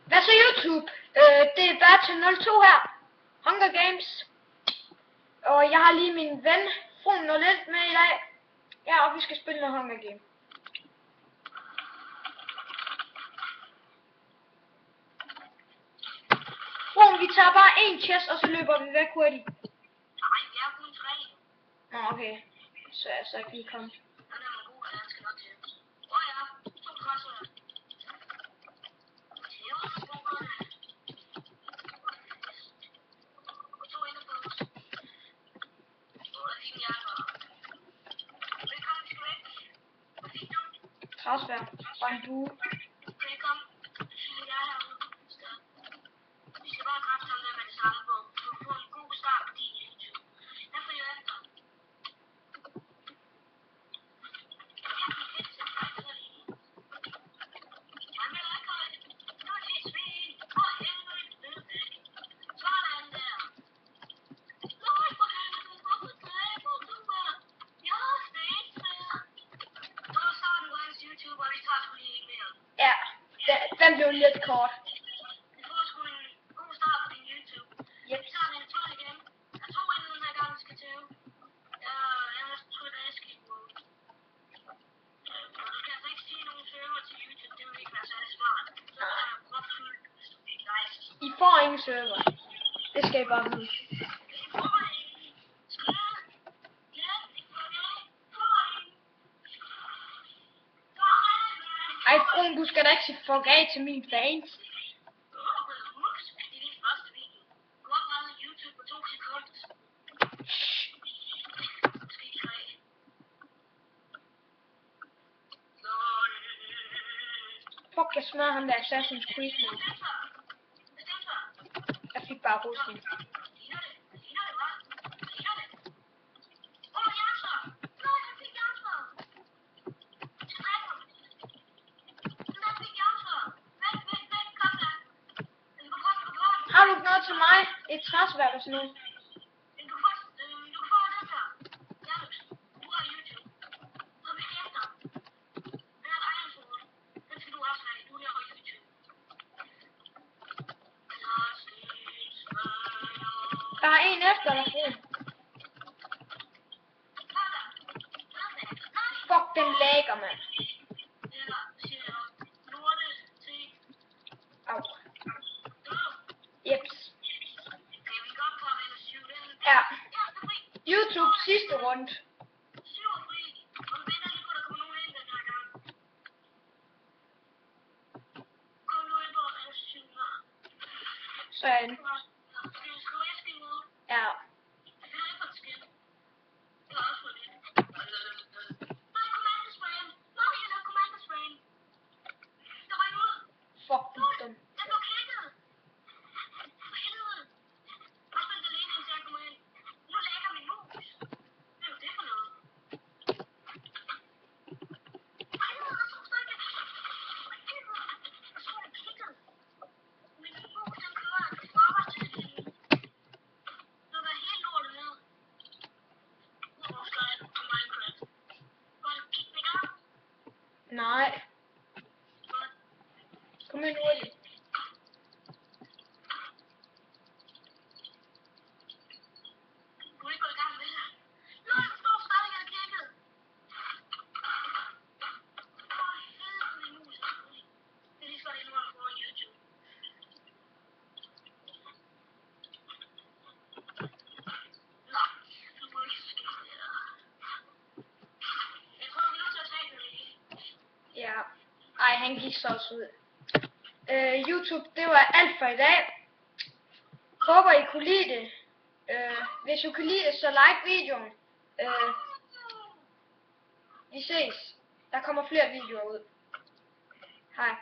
Hvad så YouTube? Det er Bertil02 her. Hunger Games. Og jeg har lige min ven Froen01 med i dag. Ja, og vi skal spille noget Hunger Game. Froen, vi tager bare en chest, og så løber vi væk hurtigt. Nej, vi er kun 3. Nå, okay. Så er jeg så ikke lige kommet. Den er god, og den skal nok til. Ja, 2 krasser. Træsvær. Og en bue. Vi skal bare kræfte ham der med det samme på. Du får en god start på din YouTube. Der får jeg efter. Ja, den blev lidt kort. Vi får sgu en god start på din YouTube. Yep. Vi tager den 12 igen. Jeg tror inden den her gang skal til. Jeg har trykt escape mode. Du skal altså ikke sige nogen server til YouTube. Det vil ikke være særlig smart. Så er jeg propfyldt, hvis du ikke nice. I får ingen server. Det skal I bare vide. Ej, Froen, du skal da ikke sige fuck af til mine fans. Fuck, jeg smadrer ham der Assassin's Creed nu. Jeg fik bare rustning. Har du ikke noget til mig? Et træsværd eller sådan noget? Der er en efter dig, Froen. Fuck, den lagger, mand. Au. Jeps. Ja. YouTube sidste runde. Sådan. Ja. Fuck, du er dum. Nej. Kom ind hurtigt. Ja. Ej, han gik så også ud. YouTube, det var alt for i dag. Håber I kunne lide det. Hvis du kan lide det, så like videoen. Vi ses. Der kommer flere videoer ud. Hej.